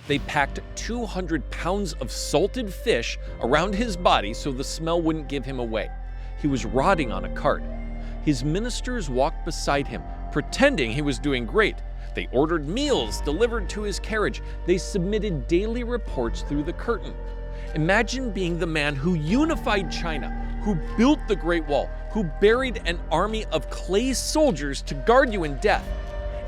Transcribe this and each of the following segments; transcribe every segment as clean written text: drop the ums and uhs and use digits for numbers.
They packed 200 pounds of salted fish around his body so the smell wouldn't give him away. He was rotting on a cart. His ministers walked beside him, pretending he was doing great. They ordered meals delivered to his carriage. They submitted daily reports through the curtain. Imagine being the man who unified China, who built the Great Wall, who buried an army of clay soldiers to guard you in death,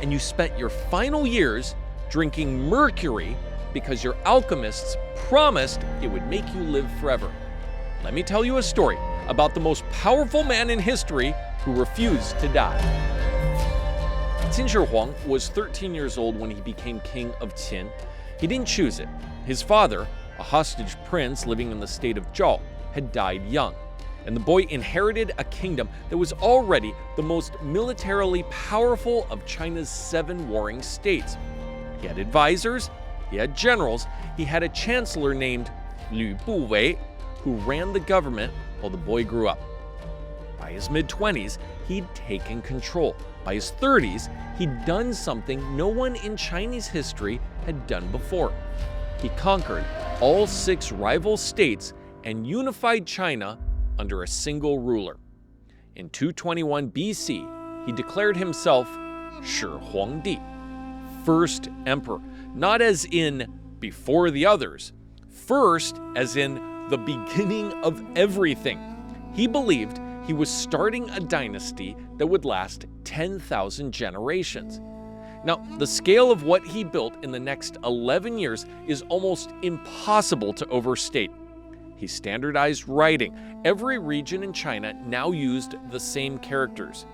and you spent your final years drinking mercury because your alchemists promised it would make you live forever. Let me tell you a story about the most powerful man in history who refused to die. Qin Shihuang was 13 years old when he became king of Qin. He didn't choose it. His father, a hostage prince living in the state of Zhao, had died young, and the boy inherited a kingdom that was already the most militarily powerful of China's 7 warring states. He had advisors, he had generals, he had a chancellor named Lü Buwei, who ran the government while the boy grew up. By his mid-20s, he'd taken control. By his 30s, he'd done something no one in Chinese history had done before. He conquered all 6 rival states and unified China under a single ruler. In 221 BC, he declared himself Shi Huangdi, first emperor, not as in before the others, first as in the beginning of everything. He believed he was starting a dynasty that would last 10,000 generations. Now, the scale of what he built in the next 11 years is almost impossible to overstate. He standardized writing. Every region in China now used the same characters.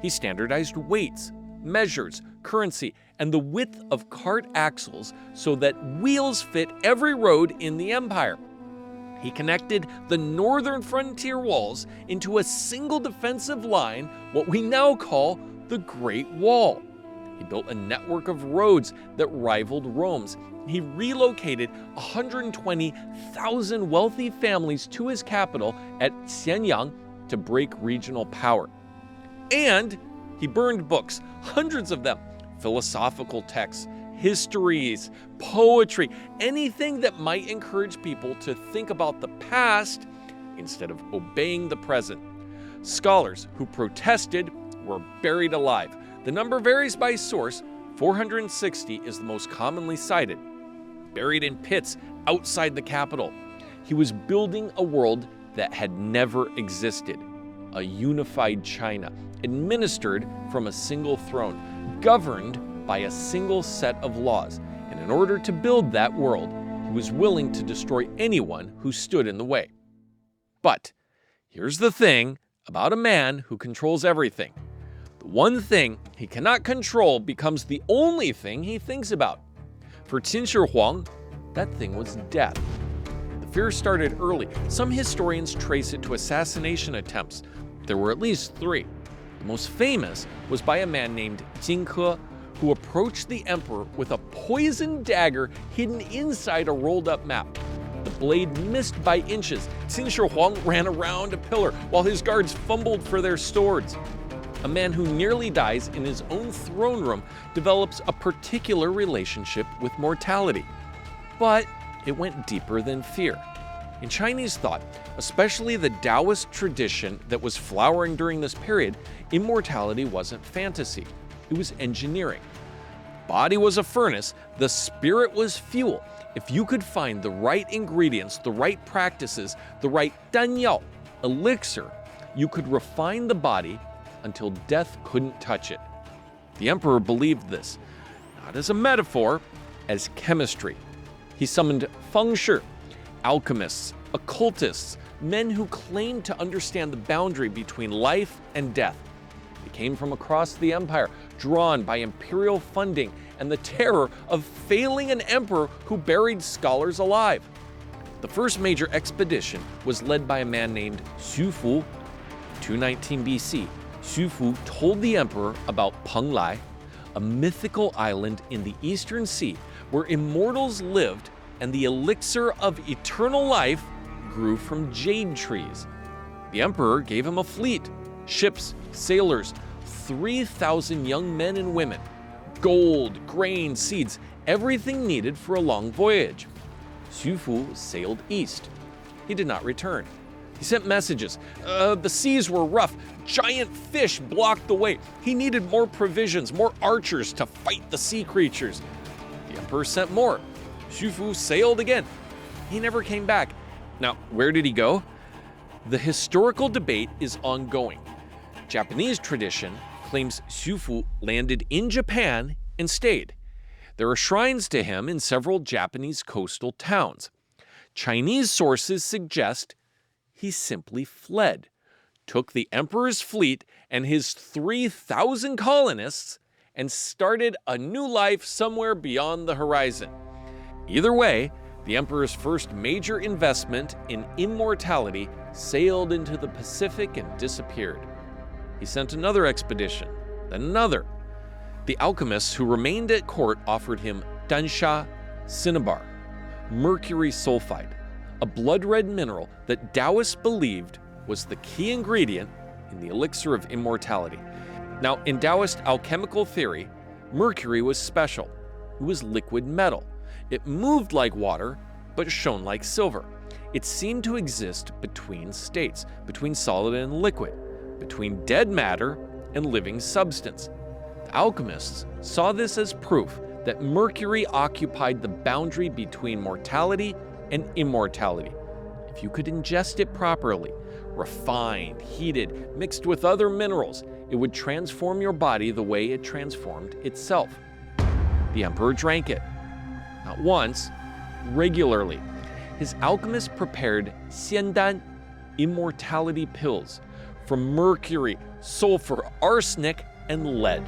He standardized weights, measures, currency, and the width of cart axles so that wheels fit every road in the empire. He connected the northern frontier walls into a single defensive line, what we now call the Great Wall. He built a network of roads that rivaled Rome's. He relocated 120,000 wealthy families to his capital at Xianyang to break regional power. And he burned books, hundreds of them, philosophical texts, histories, poetry, anything that might encourage people to think about the past instead of obeying the present. Scholars who protested were buried alive. The number varies by source. 460 is the most commonly cited. Buried in pits outside the capital. He was building a world that had never existed. A unified China, administered from a single throne, governed by a single set of laws. And in order to build that world, he was willing to destroy anyone who stood in the way. But here's the thing about a man who controls everything. The one thing he cannot control becomes the only thing he thinks about. For Qin Shihuang, that thing was death. The fear started early. Some historians trace it to assassination attempts. There were at least 3. The most famous was by a man named Jin Ke, who approached the emperor with a poisoned dagger hidden inside a rolled-up map. The blade missed by inches. Qin Shihuang ran around a pillar while his guards fumbled for their swords. A man who nearly dies in his own throne room develops a particular relationship with mortality. But it went deeper than fear. In Chinese thought, especially the Taoist tradition that was flowering during this period, immortality wasn't fantasy. It was engineering. The body was a furnace, the spirit was fuel. If you could find the right ingredients, the right practices, the right danyao, elixir, you could refine the body until death couldn't touch it. The emperor believed this, not as a metaphor, as chemistry. He summoned feng shui, alchemists, occultists, men who claimed to understand the boundary between life and death. They came from across the empire, drawn by imperial funding and the terror of failing an emperor who buried scholars alive. The first major expedition was led by a man named Xu Fu. 219 BC, Xu Fu told the emperor about Penglai, a mythical island in the Eastern Sea where immortals lived and the elixir of eternal life grew from jade trees. The emperor gave him a fleet, ships, sailors, 3,000 young men and women, gold, grain, seeds, everything needed for a long voyage. Xu Fu sailed east. He did not return. He sent messages. The seas were rough. Giant fish blocked the way. He needed more provisions, more archers to fight the sea creatures. The emperor sent more. Xu Fu sailed again. He never came back. Now, where did he go? The historical debate is ongoing. Japanese tradition claims Xu Fu landed in Japan and stayed. There are shrines to him in several Japanese coastal towns. Chinese sources suggest he simply fled, took the emperor's fleet and his 3,000 colonists, and started a new life somewhere beyond the horizon. Either way, the emperor's first major investment in immortality sailed into the Pacific and disappeared. He sent another expedition, then another. The alchemists who remained at court offered him dansha cinnabar, mercury sulfide, a blood-red mineral that Taoists believed was the key ingredient in the elixir of immortality. Now, in Taoist alchemical theory, mercury was special. It was liquid metal. It moved like water, but shone like silver. It seemed to exist between states, between solid and liquid, between dead matter and living substance. The alchemists saw this as proof that mercury occupied the boundary between mortality and immortality. If you could ingest it properly, refined, heated, mixed with other minerals, it would transform your body the way it transformed itself. The emperor drank it. Not once, regularly. His alchemists prepared xiandan, immortality pills, from mercury, sulfur, arsenic, and lead.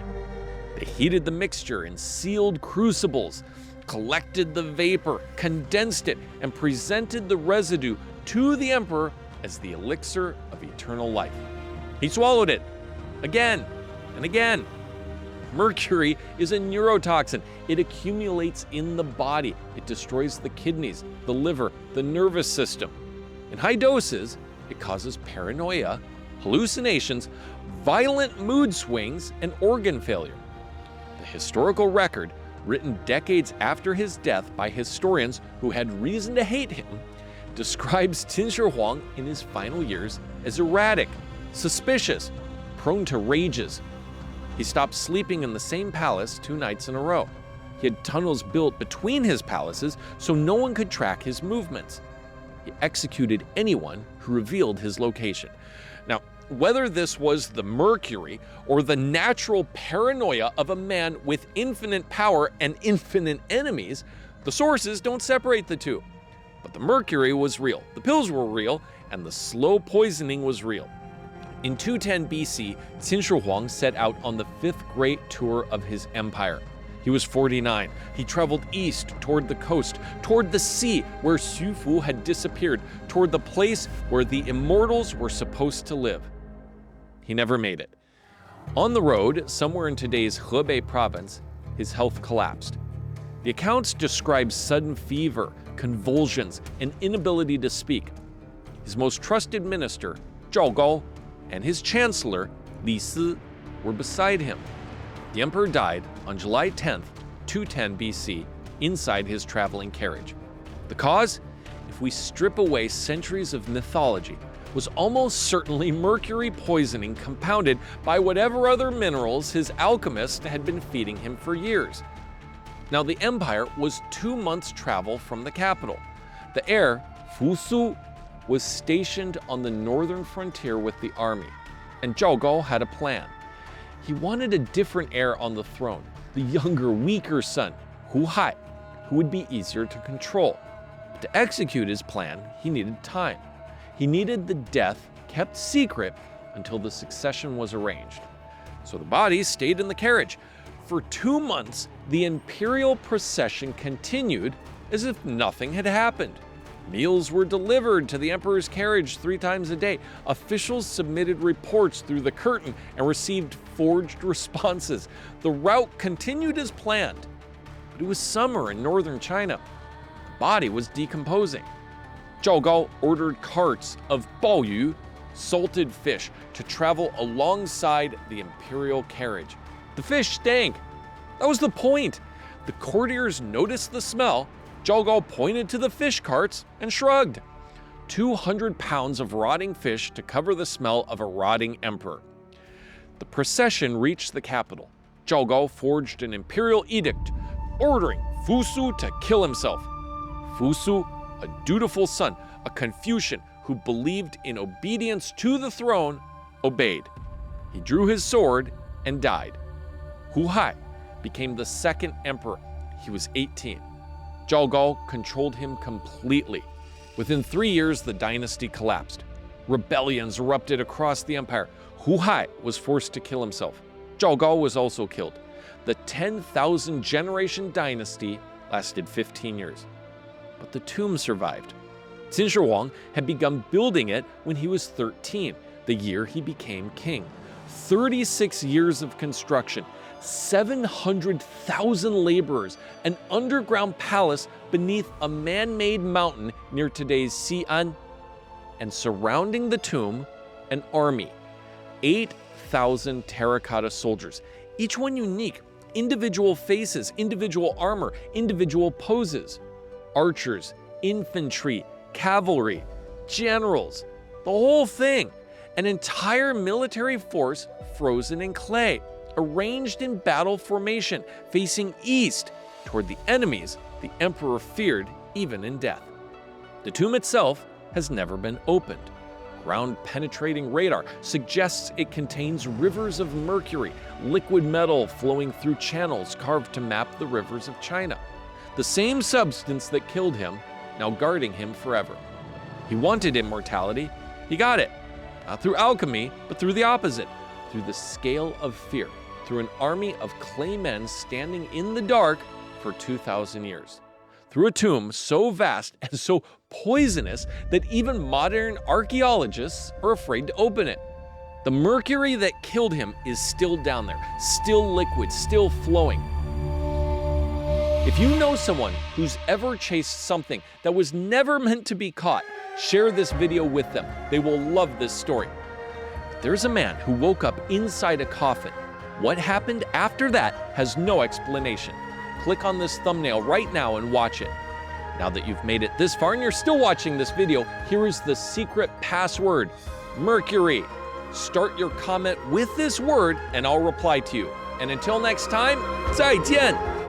They heated the mixture in sealed crucibles, collected the vapor, condensed it, and presented the residue to the emperor as the elixir of eternal life. He swallowed it again and again. Mercury is a neurotoxin. It accumulates in the body. It destroys the kidneys, the liver, the nervous system. In high doses, it causes paranoia, hallucinations, violent mood swings, and organ failure. The historical record, written decades after his death by historians who had reason to hate him, describes Qin Shihuang in his final years as erratic, suspicious, prone to rages. He stopped sleeping in the same palace 2 nights in a row. He had tunnels built between his palaces so no one could track his movements. He executed anyone who revealed his location. Now, whether this was the mercury or the natural paranoia of a man with infinite power and infinite enemies, the sources don't separate the two. But the mercury was real, the pills were real, and the slow poisoning was real. In 210 BC, Qin Shihuang set out on the 5th great tour of his empire. He was 49. He traveled east toward the coast, toward the sea where Xu Fu had disappeared, toward the place where the immortals were supposed to live. He never made it. On the road, somewhere in today's Hebei province, his health collapsed. The accounts describe sudden fever, convulsions, and inability to speak. His most trusted minister, Zhao Gao, and his chancellor, Li Si, were beside him. The emperor died on July 10th, 210 BC, inside his traveling carriage. The cause? If we strip away centuries of mythology, was almost certainly mercury poisoning compounded by whatever other minerals his alchemist had been feeding him for years. Now, the empire was 2 months' travel from the capital. The heir, Fu Su, was stationed on the northern frontier with the army, and Zhao Gao had a plan. He wanted a different heir on the throne, the younger, weaker son, Hu Hai, who would be easier to control. But to execute his plan, he needed time. He needed the death kept secret until the succession was arranged. So the body stayed in the carriage. For 2 months, the imperial procession continued as if nothing had happened. Meals were delivered to the emperor's carriage 3 times a day. Officials submitted reports through the curtain and received forged responses. The route continued as planned, but it was summer in northern China. The body was decomposing. Zhao Gao ordered carts of baoyu, salted fish, to travel alongside the imperial carriage. The fish stank. That was the point. The courtiers noticed the smell. Zhao Gao pointed to the fish carts and shrugged. 200 pounds of rotting fish to cover the smell of a rotting emperor. The procession reached the capital. Zhao Gao forged an imperial edict ordering Fu Su to kill himself. Fu Su, a dutiful son, a Confucian who believed in obedience to the throne, obeyed. He drew his sword and died. Hu Hai became the second emperor. He was 18. Zhao Gao controlled him completely. Within 3 years, the dynasty collapsed. Rebellions erupted across the empire. Hu Hai was forced to kill himself. Zhao Gao was also killed. The 10,000 generation dynasty lasted 15 years. But the tomb survived. Qin Shihuang had begun building it when he was 13, the year he became king. 36 years of construction, 700,000 laborers, an underground palace beneath a man-made mountain near today's Xi'an, and surrounding the tomb, an army, 8,000 terracotta soldiers, each one unique, individual faces, individual armor, individual poses, archers, infantry, cavalry, generals, the whole thing. An entire military force frozen in clay, arranged in battle formation, facing east toward the enemies the emperor feared even in death. The tomb itself has never been opened. Ground-penetrating radar suggests it contains rivers of mercury, liquid metal flowing through channels carved to map the rivers of China. The same substance that killed him, now guarding him forever. He wanted immortality. He got it. Not through alchemy, but through the opposite, through the scale of fear, through an army of clay men standing in the dark for 2,000 years. Through a tomb so vast and so poisonous that even modern archaeologists are afraid to open it. The mercury that killed him is still down there, still liquid, still flowing. If you know someone who's ever chased something that was never meant to be caught, share this video with them. They will love this story. There's a man who woke up inside a coffin. What happened after that has no explanation. Click on this thumbnail right now and watch it. Now that you've made it this far and you're still watching this video, here is the secret password, Mercury. Start your comment with this word and I'll reply to you. And until next time, 再见!